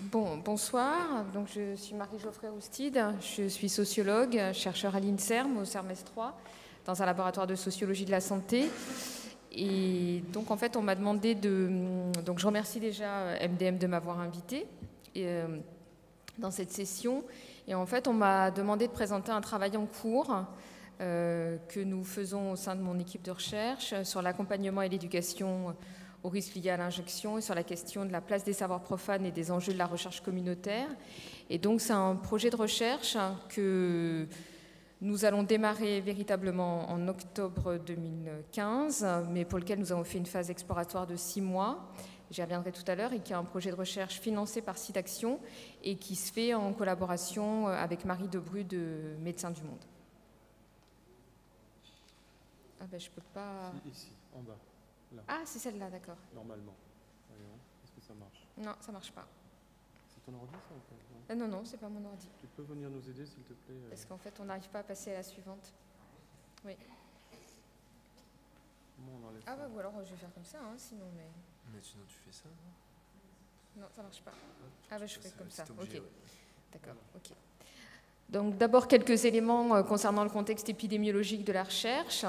Bonsoir, donc je suis Marie-Geoffrey Roustide, je suis sociologue, chercheur à l'INSERM, au CERMES 3, dans un laboratoire de sociologie de la santé. Et donc en fait on m'a demandé donc je remercie déjà MDM de m'avoir invité dans cette session. Et en fait on m'a demandé de présenter un travail en cours que nous faisons au sein de mon équipe de recherche sur l'accompagnement et l'éducation aux risques liés à l'injection et sur la question de la place des savoirs profanes et des enjeux de la recherche communautaire. Et donc c'est un projet de recherche que nous allons démarrer véritablement en octobre 2015, mais pour lequel nous avons fait une phase exploratoire de 6 mois, j'y reviendrai tout à l'heure, et qui est un projet de recherche financé par SIDAction et qui se fait en collaboration avec Marie Debru de Médecins du Monde. Ah ben je peux pas... Ici, en bas. Là. Ah, c'est celle-là, d'accord. Normalement. Voyons, est-ce que ça marche? Non, ça marche pas. C'est ton ordi, ça, ou pas? Non, non, c'est pas mon ordi. Tu peux venir nous aider, s'il te plaît? Parce qu'en fait, on n'arrive pas à passer à la suivante. Oui. Comment on enlève ah, ça? bah, ou alors je vais faire comme ça, hein, sinon, mais... Mais sinon, tu fais ça, non? Non, ça marche pas. Ah, bah, je ferai comme ça. Obligé, ok. Ouais. D'accord, ok. Donc, d'abord, quelques éléments concernant le contexte épidémiologique de la recherche.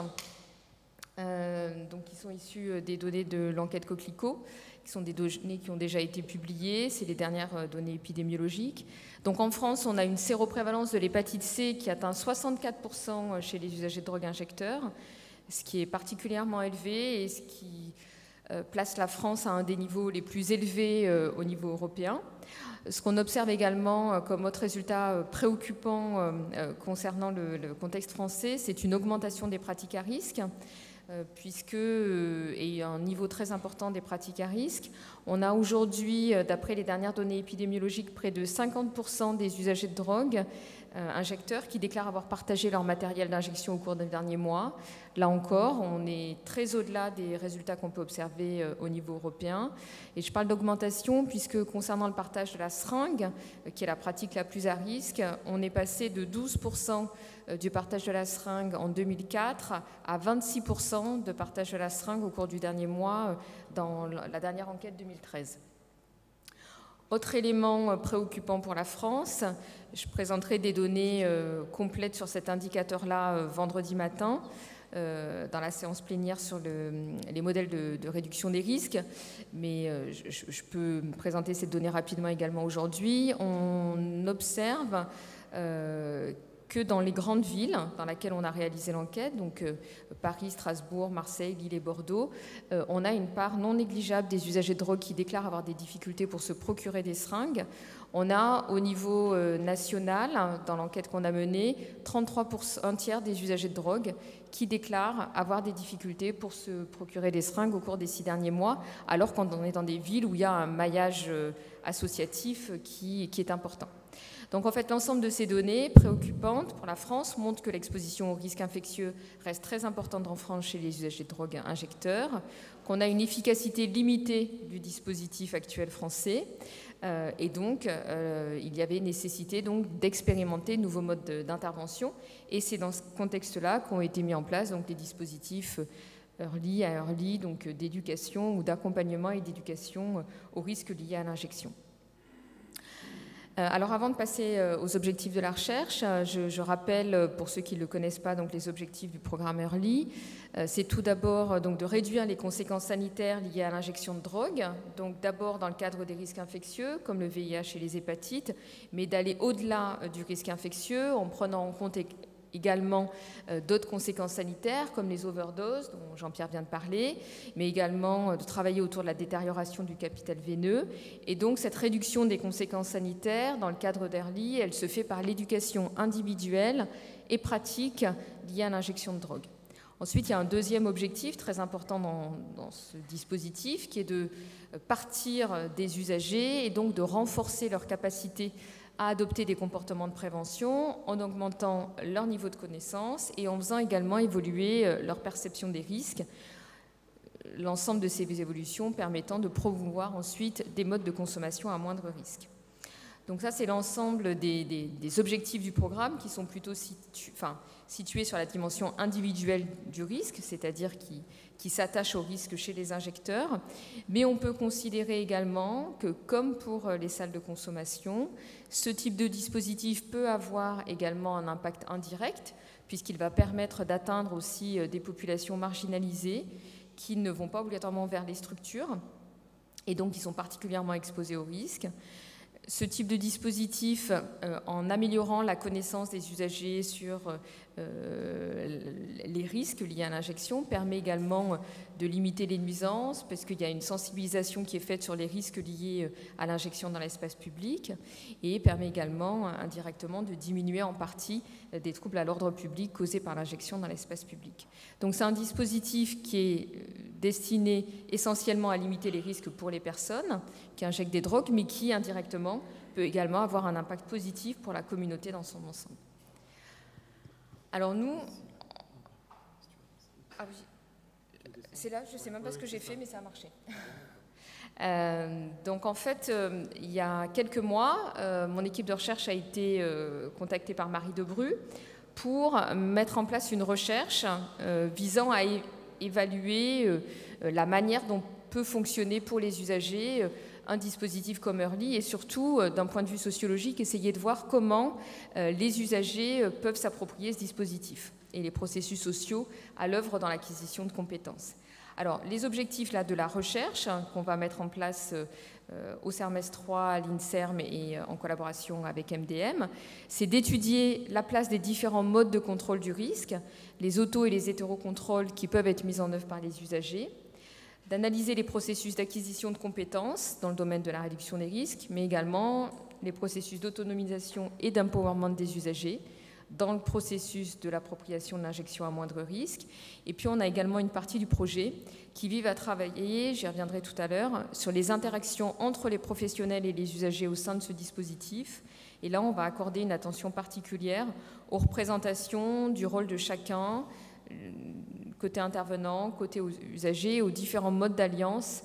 Donc, qui sont issus des données de l'enquête Coquelicot, qui sont des données qui ont déjà été publiées. C'est les dernières données épidémiologiques. Donc, en France, on a une séroprévalence de l'hépatite C qui atteint 64% chez les usagers de drogues injecteurs, ce qui est particulièrement élevé et ce qui place la France à un des niveaux les plus élevés au niveau européen. Ce qu'on observe également comme autre résultat préoccupant concernant le contexte français, c'est une augmentation des pratiques à risque, puisque, et un niveau très important des pratiques à risque, on a aujourd'hui, d'après les dernières données épidémiologiques, près de 50% des usagers de drogue injecteurs qui déclarent avoir partagé leur matériel d'injection au cours des derniers mois. Là encore, on est très au-delà des résultats qu'on peut observer au niveau européen. Et je parle d'augmentation puisque concernant le partage de la seringue, qui est la pratique la plus à risque, on est passé de 12% du partage de la seringue en 2004 à 26% de partage de la seringue au cours du dernier mois dans la dernière enquête 2013. Autre élément préoccupant pour la France, je présenterai des données complètes sur cet indicateur-là vendredi matin dans la séance plénière sur les modèles de réduction des risques, mais je peux présenter ces données rapidement également aujourd'hui. On observe que dans les grandes villes dans lesquelles on a réalisé l'enquête, donc Paris, Strasbourg, Marseille, Lille et Bordeaux, on a une part non négligeable des usagers de drogue qui déclarent avoir des difficultés pour se procurer des seringues. On a au niveau national, dans l'enquête qu'on a menée, 33%, un tiers des usagers de drogue qui déclarent avoir des difficultés pour se procurer des seringues au cours des 6 derniers mois, alors qu'on est dans des villes où il y a un maillage associatif qui est important. Donc en fait, l'ensemble de ces données préoccupantes pour la France montrent que l'exposition aux risques infectieux reste très importante en France chez les usagers de drogue injecteurs, qu'on a une efficacité limitée du dispositif actuel français, et donc il y avait nécessité d'expérimenter de nouveaux modes d'intervention, et c'est dans ce contexte-là qu'ont été mis en place donc, les dispositifs early à early, donc d'éducation ou d'accompagnement et d'éducation aux risques liés à l'injection. Alors avant de passer aux objectifs de la recherche, je rappelle pour ceux qui ne le connaissent pas donc les objectifs du programme Early. C'est tout d'abord donc de réduire les conséquences sanitaires liées à l'injection de drogue, donc d'abord dans le cadre des risques infectieux comme le VIH et les hépatites, mais d'aller au-delà du risque infectieux en prenant en compte également d'autres conséquences sanitaires comme les overdoses dont Jean-Pierre vient de parler, mais également de travailler autour de la détérioration du capital veineux. Et donc cette réduction des conséquences sanitaires dans le cadre d'Early, elle se fait par l'éducation individuelle et pratique liée à l'injection de drogue. Ensuite, il y a un deuxième objectif très important dans ce dispositif qui est de partir des usagers et donc de renforcer leur capacité à adopter des comportements de prévention en augmentant leur niveau de connaissance et en faisant également évoluer leur perception des risques, l'ensemble de ces évolutions permettant de promouvoir ensuite des modes de consommation à moindre risque. Donc ça, c'est l'ensemble des objectifs du programme qui sont plutôt situés sur la dimension individuelle du risque, c'est-à-dire qui s'attachent au risque chez les injecteurs. Mais on peut considérer également que, comme pour les salles de consommation, ce type de dispositif peut avoir également un impact indirect, puisqu'il va permettre d'atteindre aussi des populations marginalisées qui ne vont pas obligatoirement vers les structures et donc qui sont particulièrement exposées au risque. Ce type de dispositif, en améliorant la connaissance des usagers sur les risques liés à l'injection, permet également de limiter les nuisances, parce qu'il y a une sensibilisation qui est faite sur les risques liés à l'injection dans l'espace public, et permet également indirectement de diminuer en partie des troubles à l'ordre public causés par l'injection dans l'espace public. Donc c'est un dispositif qui est destiné essentiellement à limiter les risques pour les personnes qui injectent des drogues, mais qui indirectement peut également avoir un impact positif pour la communauté dans son ensemble. Alors nous... Ah oui, c'est là, je ne sais même pas ce que j'ai fait, mais ça a marché. Donc en fait, il y a quelques mois, mon équipe de recherche a été contactée par Marie Debru pour mettre en place une recherche visant à évaluer la manière dont peut fonctionner pour les usagers un dispositif comme Early et surtout, d'un point de vue sociologique, essayer de voir comment les usagers peuvent s'approprier ce dispositif et les processus sociaux à l'œuvre dans l'acquisition de compétences. Alors, les objectifs là, de la recherche qu'on va mettre en place au CERMES 3, à l'INSERM et en collaboration avec MDM, c'est d'étudier la place des différents modes de contrôle du risque, les auto- et les hétérocontrôles qui peuvent être mis en œuvre par les usagers, d'analyser les processus d'acquisition de compétences dans le domaine de la réduction des risques, mais également les processus d'autonomisation et d'empowerment des usagers dans le processus de l'appropriation de l'injection à moindre risque. Et puis on a également une partie du projet qui vise à travailler, j'y reviendrai tout à l'heure, sur les interactions entre les professionnels et les usagers au sein de ce dispositif. Et là, on va accorder une attention particulière aux représentations du rôle de chacun, côté intervenant, côté usager, aux différents modes d'alliance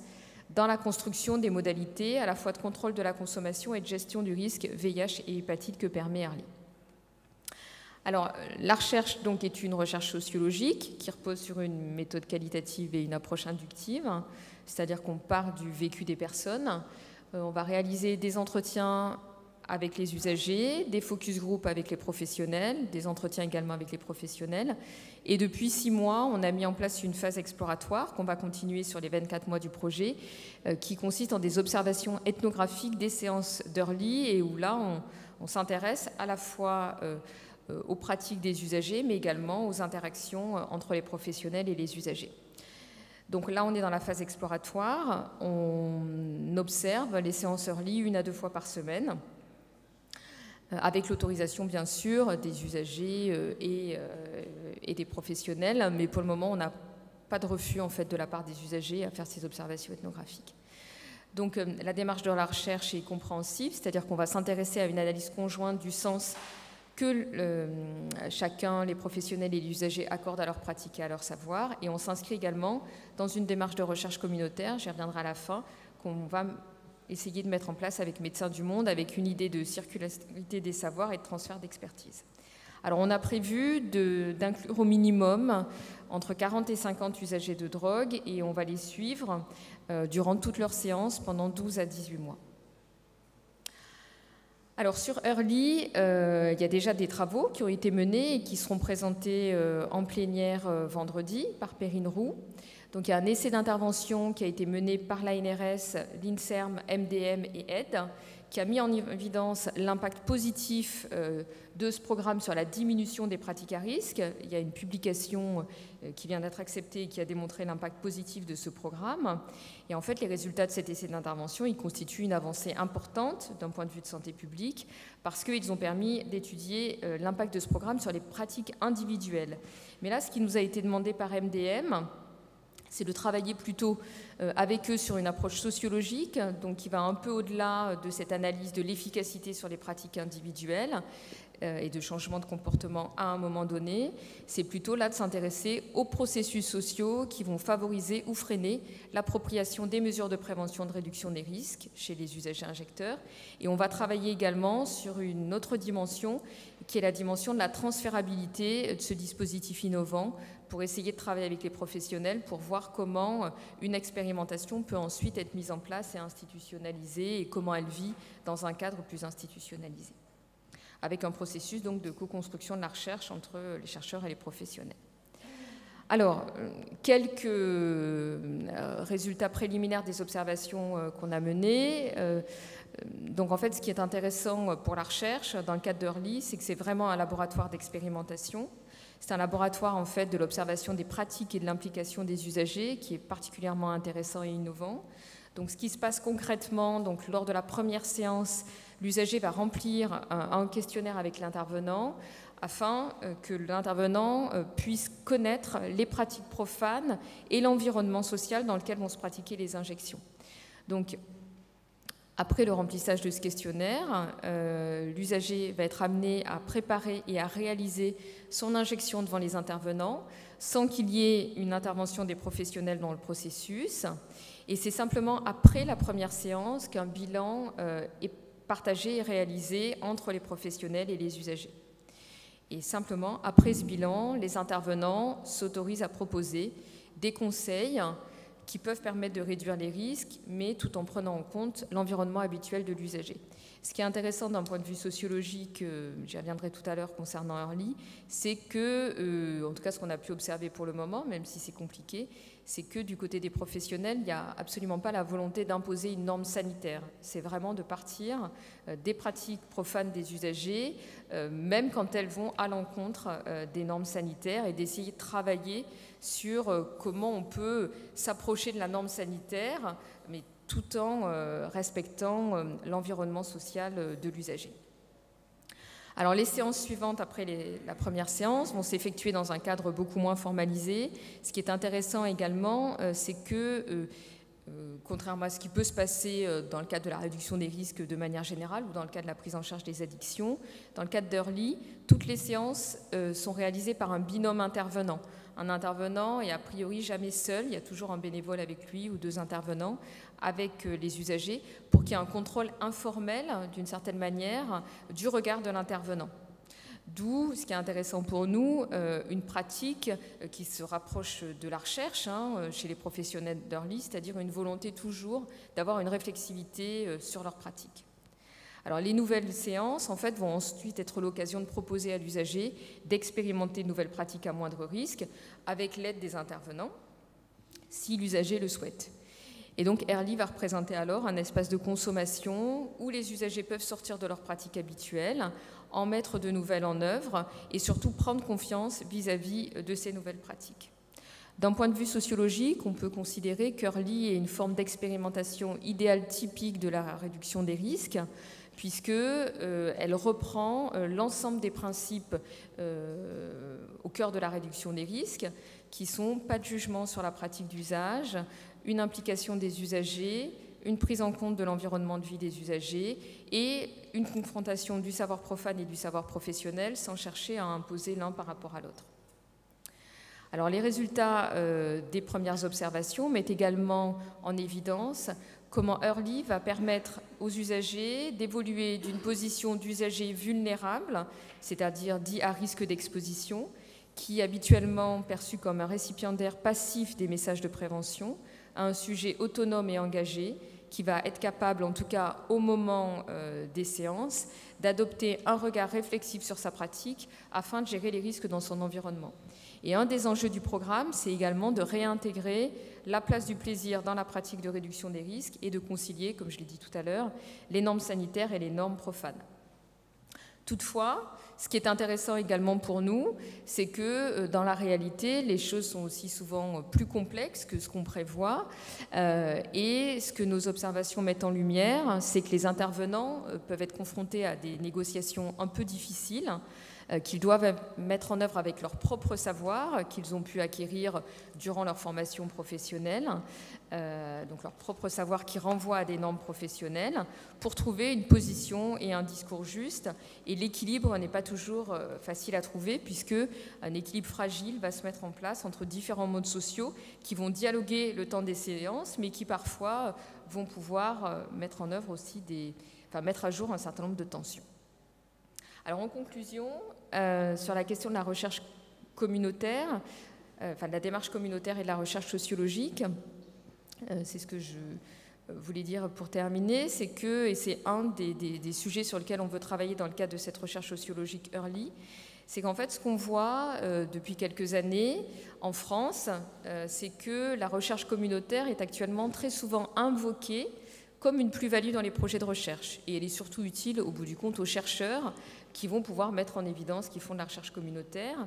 dans la construction des modalités à la fois de contrôle de la consommation et de gestion du risque VIH et hépatite que permet Early. Alors, la recherche donc, est une recherche sociologique qui repose sur une méthode qualitative et une approche inductive, c'est-à-dire qu'on part du vécu des personnes. On va réaliser des entretiens avec les usagers, des focus group avec les professionnels, des entretiens également avec les professionnels. Et depuis 6 mois, on a mis en place une phase exploratoire qu'on va continuer sur les 24 mois du projet, qui consiste en des observations ethnographiques des séances d'Early et où là, on s'intéresse à la fois aux pratiques des usagers, mais également aux interactions entre les professionnels et les usagers. Donc là, on est dans la phase exploratoire. On observe les séances Early 1 à 2 fois par semaine, avec l'autorisation, bien sûr, des usagers et des professionnels. Mais pour le moment, on n'a pas de refus, en fait, de la part des usagers à faire ces observations ethnographiques. Donc la démarche de la recherche est compréhensible, c'est-à-dire qu'on va s'intéresser à une analyse conjointe du sens que chacun, les professionnels et les usagers accordent à leur pratique et à leur savoir. Et on s'inscrit également dans une démarche de recherche communautaire, j'y reviendrai à la fin, qu'on va essayer de mettre en place avec Médecins du Monde, avec une idée de circularité des savoirs et de transfert d'expertise. Alors on a prévu d'inclure au minimum entre 40 et 50 usagers de drogue et on va les suivre durant toutes leurs séances pendant 12 à 18 mois. Alors sur Early, il y a déjà des travaux qui ont été menés et qui seront présentés en plénière vendredi par Perrine Roux. Donc il y a un essai d'intervention qui a été mené par l'ANRS, l'INSERM, MDM et AIDE, qui a mis en évidence l'impact positif de ce programme sur la diminution des pratiques à risque. Il y a une publication qui vient d'être acceptée et qui a démontré l'impact positif de ce programme. Et en fait, les résultats de cet essai d'intervention, ils constituent une avancée importante d'un point de vue de santé publique parce qu'ils ont permis d'étudier l'impact de ce programme sur les pratiques individuelles. Mais là, ce qui nous a été demandé par MDM, c'est de travailler plutôt avec eux sur une approche sociologique, donc qui va un peu au-delà de cette analyse de l'efficacité sur les pratiques individuelles et de changement de comportement à un moment donné. C'est plutôt là de s'intéresser aux processus sociaux qui vont favoriser ou freiner l'appropriation des mesures de prévention de réduction des risques chez les usagers injecteurs. Et on va travailler également sur une autre dimension qui est la dimension de la transférabilité de ce dispositif innovant pour essayer de travailler avec les professionnels pour voir comment une expérimentation peut ensuite être mise en place et institutionnalisée et comment elle vit dans un cadre plus institutionnalisé, avec un processus donc de co-construction de la recherche entre les chercheurs et les professionnels. Alors, quelques résultats préliminaires des observations qu'on a menées. Donc en fait, ce qui est intéressant pour la recherche dans le cadre d'Early, c'est que c'est vraiment un laboratoire d'expérimentation. C'est un laboratoire en fait de l'observation des pratiques et de l'implication des usagers qui est particulièrement intéressant et innovant. Donc ce qui se passe concrètement, donc lors de la première séance, l'usager va remplir un questionnaire avec l'intervenant afin que l'intervenant puisse connaître les pratiques profanes et l'environnement social dans lequel vont se pratiquer les injections. Donc, après le remplissage de ce questionnaire, l'usager va être amené à préparer et à réaliser son injection devant les intervenants sans qu'il y ait une intervention des professionnels dans le processus. Et c'est simplement après la première séance qu'un bilan est partagé et réalisé entre les professionnels et les usagers. Et simplement, après ce bilan, les intervenants s'autorisent à proposer des conseils qui peuvent permettre de réduire les risques, mais tout en prenant en compte l'environnement habituel de l'usager. Ce qui est intéressant d'un point de vue sociologique, j'y reviendrai tout à l'heure concernant Early, c'est que, en tout cas ce qu'on a pu observer pour le moment, même si c'est compliqué, c'est que du côté des professionnels, il n'y a absolument pas la volonté d'imposer une norme sanitaire. C'est vraiment de partir des pratiques profanes des usagers, même quand elles vont à l'encontre des normes sanitaires, et d'essayer de travailler sur comment on peut s'approcher de la norme sanitaire, mais tout en respectant l'environnement social de l'usager. Alors les séances suivantes après la première séance vont s'effectuer dans un cadre beaucoup moins formalisé. Ce qui est intéressant également, c'est que, contrairement à ce qui peut se passer dans le cadre de la réduction des risques de manière générale ou dans le cadre de la prise en charge des addictions, dans le cadre d'Early, toutes les séances sont réalisées par un binôme intervenant. Un intervenant est a priori jamais seul, il y a toujours un bénévole avec lui ou deux intervenants avec les usagers pour qu'il y ait un contrôle informel, d'une certaine manière, du regard de l'intervenant. D'où, ce qui est intéressant pour nous, une pratique qui se rapproche de la recherche chez les professionnels d'Early, c'est-à-dire une volonté toujours d'avoir une réflexivité sur leurs pratiques. Alors, les nouvelles séances, en fait, vont ensuite être l'occasion de proposer à l'usager d'expérimenter de nouvelles pratiques à moindre risque avec l'aide des intervenants, si l'usager le souhaite. Et donc, Early va représenter alors un espace de consommation où les usagers peuvent sortir de leurs pratiques habituelles, en mettre de nouvelles en œuvre et surtout prendre confiance vis-à-vis de ces nouvelles pratiques. D'un point de vue sociologique, on peut considérer qu'Early est une forme d'expérimentation idéale typique de la réduction des risques, puisqu'elle reprend l'ensemble des principes au cœur de la réduction des risques, qui sont pas de jugement sur la pratique d'usage, une implication des usagers, une prise en compte de l'environnement de vie des usagers et une confrontation du savoir profane et du savoir professionnel sans chercher à imposer l'un par rapport à l'autre. Alors, les résultats des premières observations mettent également en évidence comment Early va permettre aux usagers d'évoluer d'une position d'usager vulnérable, c'est-à-dire dit à risque d'exposition, qui est habituellement perçu comme un récipiendaire passif des messages de prévention, à un sujet autonome et engagé, qui va être capable, en tout cas au moment des séances, d'adopter un regard réflexif sur sa pratique afin de gérer les risques dans son environnement. Et un des enjeux du programme, c'est également de réintégrer la place du plaisir dans la pratique de réduction des risques et de concilier, comme je l'ai dit tout à l'heure, les normes sanitaires et les normes profanes. Toutefois, ce qui est intéressant également pour nous, c'est que dans la réalité, les choses sont aussi souvent plus complexes que ce qu'on prévoit. Et ce que nos observations mettent en lumière, c'est que les intervenants peuvent être confrontés à des négociations un peu difficiles, qu'ils doivent mettre en œuvre avec leur propre savoir, qu'ils ont pu acquérir durant leur formation professionnelle, donc leur propre savoir qui renvoie à des normes professionnelles, pour trouver une position et un discours juste. Et l'équilibre n'est pas toujours facile à trouver, puisque un équilibre fragile va se mettre en place entre différents modes sociaux qui vont dialoguer le temps des séances, mais qui parfois vont pouvoir mettre en œuvre aussi mettre à jour un certain nombre de tensions. Alors en conclusion, sur la question de la recherche communautaire, de la démarche communautaire et de la recherche sociologique, c'est ce que je voulais dire pour terminer, c'est que, et c'est un des sujets sur lesquels on veut travailler dans le cadre de cette recherche sociologique early, c'est qu'en fait ce qu'on voit depuis quelques années en France, c'est que la recherche communautaire est actuellement très souvent invoquée comme une plus-value dans les projets de recherche. Et elle est surtout utile, au bout du compte, aux chercheurs qui vont pouvoir mettre en évidence qu'ils font de la recherche communautaire,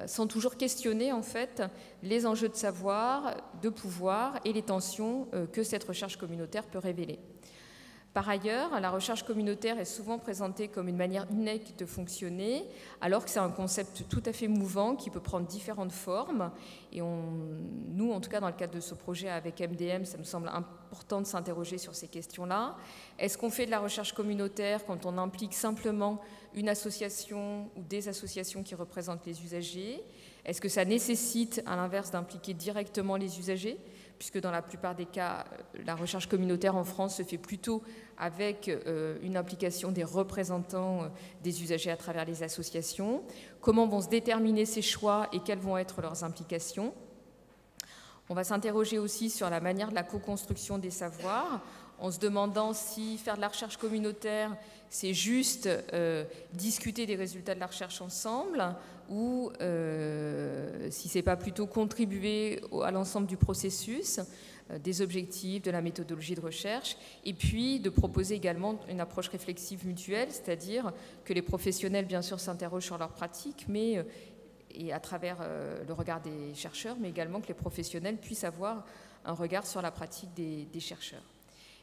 sans toujours questionner, en fait, les enjeux de savoir, de pouvoir et les tensions que cette recherche communautaire peut révéler. Par ailleurs, la recherche communautaire est souvent présentée comme une manière unique de fonctionner, alors que c'est un concept tout à fait mouvant qui peut prendre différentes formes. Et nous, en tout cas, dans le cadre de ce projet avec MDM, ça nous semble important de s'interroger sur ces questions-là. Est-ce qu'on fait de la recherche communautaire quand on implique simplement une association ou des associations qui représentent les usagers? Est-ce que ça nécessite, à l'inverse, d'impliquer directement les usagers ? Puisque dans la plupart des cas, la recherche communautaire en France se fait plutôt avec une implication des représentants des usagers à travers les associations. Comment vont se déterminer ces choix et quelles vont être leurs implications? On va s'interroger aussi sur la manière de la co-construction des savoirs, en se demandant si faire de la recherche communautaire, c'est juste discuter des résultats de la recherche ensemble, ou si ce n'est pas plutôt contribuer à l'ensemble du processus, des objectifs, de la méthodologie de recherche, et puis de proposer également une approche réflexive mutuelle, c'est-à-dire que les professionnels, bien sûr, s'interrogent sur leurs pratiques, mais et à travers le regard des chercheurs, mais également que les professionnels puissent avoir un regard sur la pratique des chercheurs.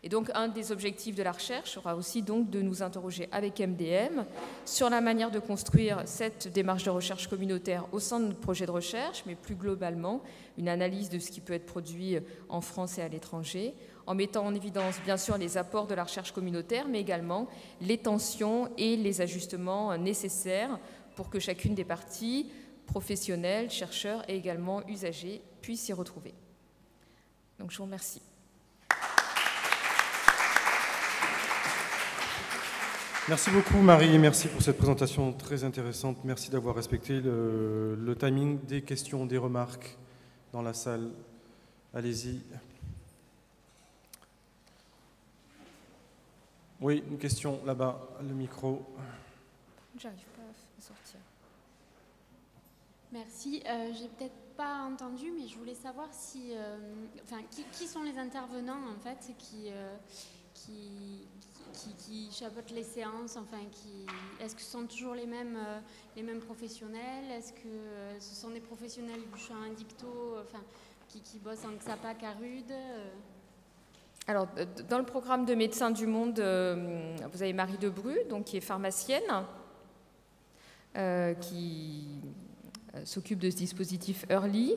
Et donc, un des objectifs de la recherche sera aussi donc de nous interroger avec MDM sur la manière de construire cette démarche de recherche communautaire au sein de notre projet de recherche, mais plus globalement, une analyse de ce qui peut être produit en France et à l'étranger, en mettant en évidence, bien sûr, les apports de la recherche communautaire, mais également les tensions et les ajustements nécessaires pour que chacune des parties, professionnels, chercheurs et également usagers, puissent s'y retrouver. Donc, je vous remercie. Merci beaucoup Marie, merci pour cette présentation très intéressante. Merci d'avoir respecté le timing des questions, des remarques dans la salle. Allez-y. Oui, une question là-bas, le micro. J'arrive pas à sortir. Merci. J'ai peut-être pas entendu, mais je voulais savoir si, qui sont les intervenants en fait qui chapeautent les séances, est-ce que ce sont toujours les mêmes professionnels? Est-ce que ce sont des professionnels du champ indicto, qui bossent en XAPA, CARUD? Alors, dans le programme de Médecins du Monde, vous avez Marie Debru, donc, qui est pharmacienne, qui s'occupe de ce dispositif Early.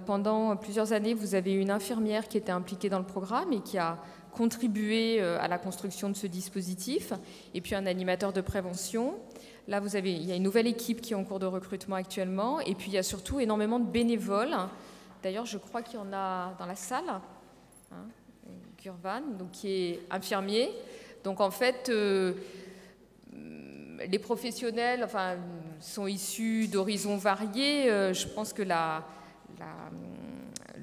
Pendant plusieurs années, vous avez une infirmière qui était impliquée dans le programme et qui a contribué à la construction de ce dispositif, et puis un animateur de prévention. Là, il y a une nouvelle équipe qui est en cours de recrutement actuellement, et puis il y a surtout énormément de bénévoles. D'ailleurs, je crois qu'il y en a dans la salle, Gurvan, donc, qui est infirmier. Donc en fait, les professionnels sont issus d'horizons variés. Je pense que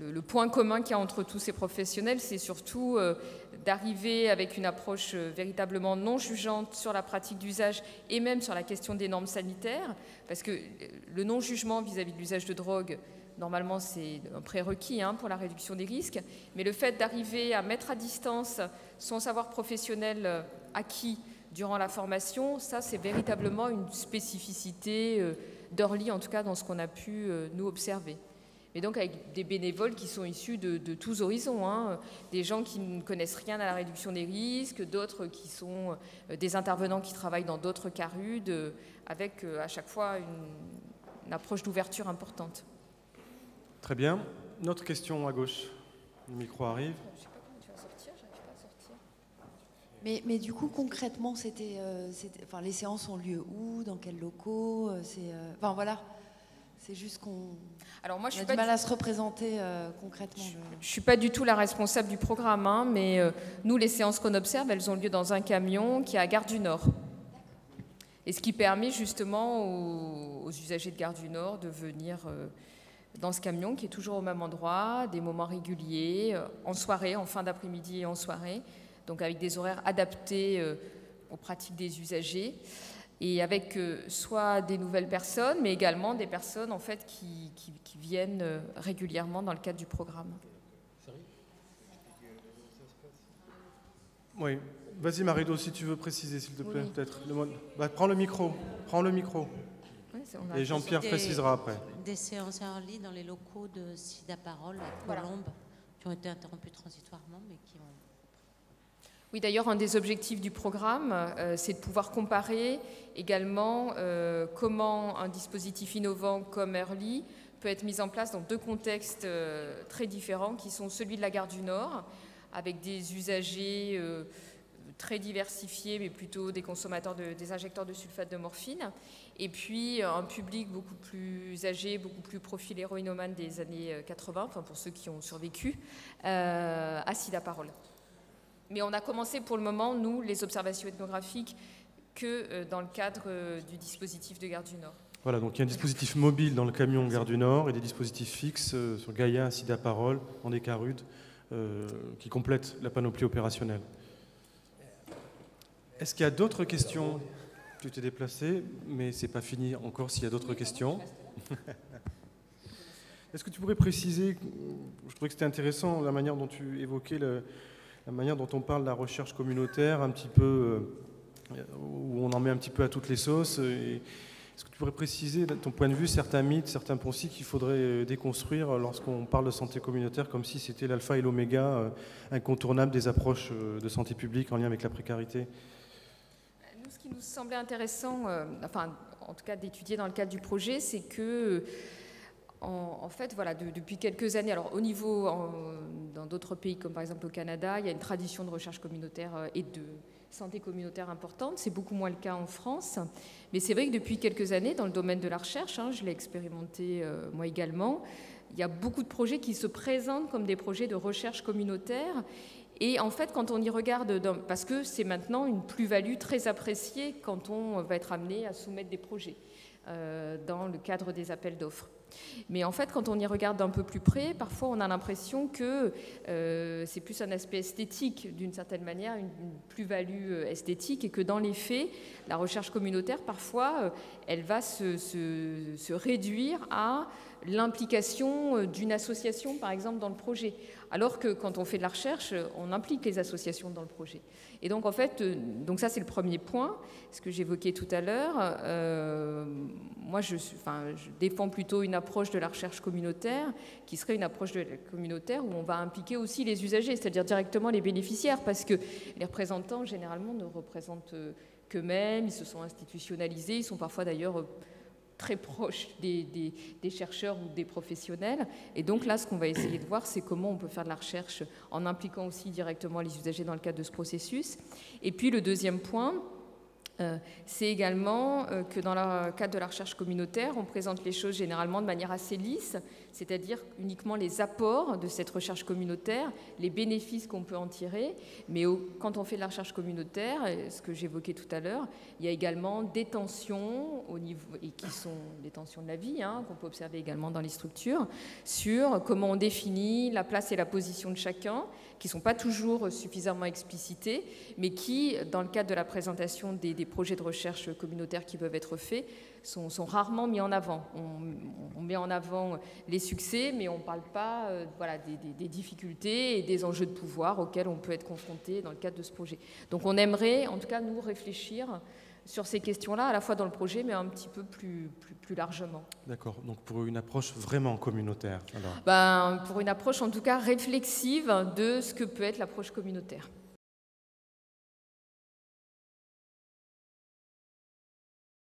le point commun qu'il y a entre tous ces professionnels, c'est surtout d'arriver avec une approche véritablement non jugeante sur la pratique d'usage et même sur la question des normes sanitaires, parce que le non-jugement vis-à-vis de l'usage de drogue, normalement, c'est un prérequis pour la réduction des risques, mais le fait d'arriver à mettre à distance son savoir professionnel acquis durant la formation, ça, c'est véritablement une spécificité d'Early, en tout cas dans ce qu'on a pu nous observer. mais donc avec des bénévoles qui sont issus de tous horizons, hein. Des gens qui ne connaissent rien à la réduction des risques, d'autres qui sont des intervenants qui travaillent dans d'autres CARUD, avec à chaque fois une approche d'ouverture importante. Très bien. Une autre question à gauche. Le micro arrive. Je ne sais pas comment tu vas sortir, j'arrive pas à sortir. Mais du coup, concrètement, enfin, les séances ont lieu où, dans quels locaux, enfin voilà, c'est juste qu'on a du mal à se représenter concrètement. Je ne suis pas du tout la responsable du programme, hein, mais nous, les séances qu'on observe, elles ont lieu dans un camion qui est à Gare du Nord. Et ce qui permet justement aux usagers de Gare du Nord de venir dans ce camion qui est toujours au même endroit, des moments réguliers, en soirée, en fin d'après-midi et en soirée, donc avec des horaires adaptés aux pratiques des usagers, et avec soit des nouvelles personnes, mais également des personnes en fait, qui viennent régulièrement dans le cadre du programme. Oui. Vas-y Marido, si tu veux préciser, s'il te plaît, Oui. peut-être. Prends le micro. Prends le micro. Oui, Et Jean-Pierre précisera après. Des séances en ligne dans les locaux de SIDA Parole à Colombes, qui ont été interrompues transitoirement, mais qui ont... Oui, d'ailleurs, un des objectifs du programme, c'est de pouvoir comparer également comment un dispositif innovant comme Early peut être mis en place dans deux contextes très différents, qui sont celui de la Gare du Nord, avec des usagers très diversifiés, mais plutôt des consommateurs des injecteurs de sulfate de morphine, et puis un public beaucoup plus âgé, beaucoup plus profil héroïnomane des années 80, enfin pour ceux qui ont survécu, à SIDA Parole. Mais on a commencé pour le moment, nous, les observations ethnographiques, que dans le cadre du dispositif de Gare du Nord. Voilà, donc il y a un dispositif mobile dans le camion Gare du Nord et des dispositifs fixes sur Gaïa, SIDA Parole, en des CARUD, qui complètent la panoplie opérationnelle. Est-ce qu'il y a d'autres questions? Tu t'es déplacé, mais c'est pas fini encore s'il y a d'autres questions. Est-ce que tu pourrais préciser, je trouvais que c'était intéressant la manière dont tu évoquais la manière dont on parle de la recherche communautaire, un petit peu, où on en met un petit peu à toutes les sauces. Est-ce que tu pourrais préciser, de ton point de vue, certains mythes, certains poncifs qu'il faudrait déconstruire lorsqu'on parle de santé communautaire, comme si c'était l'alpha et l'oméga incontournable des approches de santé publique en lien avec la précarité? Nous, ce qui nous semblait intéressant, enfin, en tout cas d'étudier dans le cadre du projet, c'est que en fait, voilà, depuis quelques années, alors au niveau, dans d'autres pays comme par exemple au Canada, il y a une tradition de recherche communautaire et de santé communautaire importante. C'est beaucoup moins le cas en France. Mais c'est vrai que depuis quelques années, dans le domaine de la recherche, je l'ai expérimenté moi également, il y a beaucoup de projets qui se présentent comme des projets de recherche communautaire. Et en fait, quand on y regarde, parce que c'est maintenant une plus-value très appréciée quand on va être amené à soumettre des projets dans le cadre des appels d'offres. Mais en fait, quand on y regarde d'un peu plus près, parfois on a l'impression que c'est plus un aspect esthétique d'une certaine manière, une plus-value esthétique, et que dans les faits, la recherche communautaire, parfois, elle va se réduire à l'implication d'une association, par exemple, dans le projet. Alors que quand on fait de la recherche, on implique les associations dans le projet. Et donc, en fait, donc ça, c'est le premier point, ce que j'évoquais tout à l'heure. Moi, je défends plutôt une approche de la recherche communautaire, qui serait une approche communautaire où on va impliquer aussi les usagers, c'est-à-dire directement les bénéficiaires, parce que les représentants, généralement, ne représentent qu'eux-mêmes, ils se sont institutionnalisés, ils sont parfois d'ailleurs très proches des chercheurs ou des professionnels. Et donc là, ce qu'on va essayer de voir, c'est comment on peut faire de la recherche en impliquant aussi directement les usagers dans le cadre de ce processus. Et puis le deuxième point, c'est également que dans le cadre de la recherche communautaire, on présente les choses généralement de manière assez lisse, c'est-à-dire uniquement les apports de cette recherche communautaire, les bénéfices qu'on peut en tirer. Mais quand on fait de la recherche communautaire, ce que j'évoquais tout à l'heure, il y a également des tensions au niveau, et qui sont des tensions de la vie, qu'on peut observer également dans les structures, sur comment on définit la place et la position de chacun, qui ne sont pas toujours suffisamment explicitées, mais qui, dans le cadre de la présentation des projets de recherche communautaire qui peuvent être faits, sont rarement mis en avant. On met en avant les succès, mais on ne parle pas des difficultés et des enjeux de pouvoir auxquels on peut être confronté dans le cadre de ce projet. Donc on aimerait, en tout cas, nous réfléchir sur ces questions-là, à la fois dans le projet, mais un petit peu plus largement. D'accord, donc pour une approche vraiment communautaire alors. Pour une approche en tout cas réflexive de ce que peut être l'approche communautaire.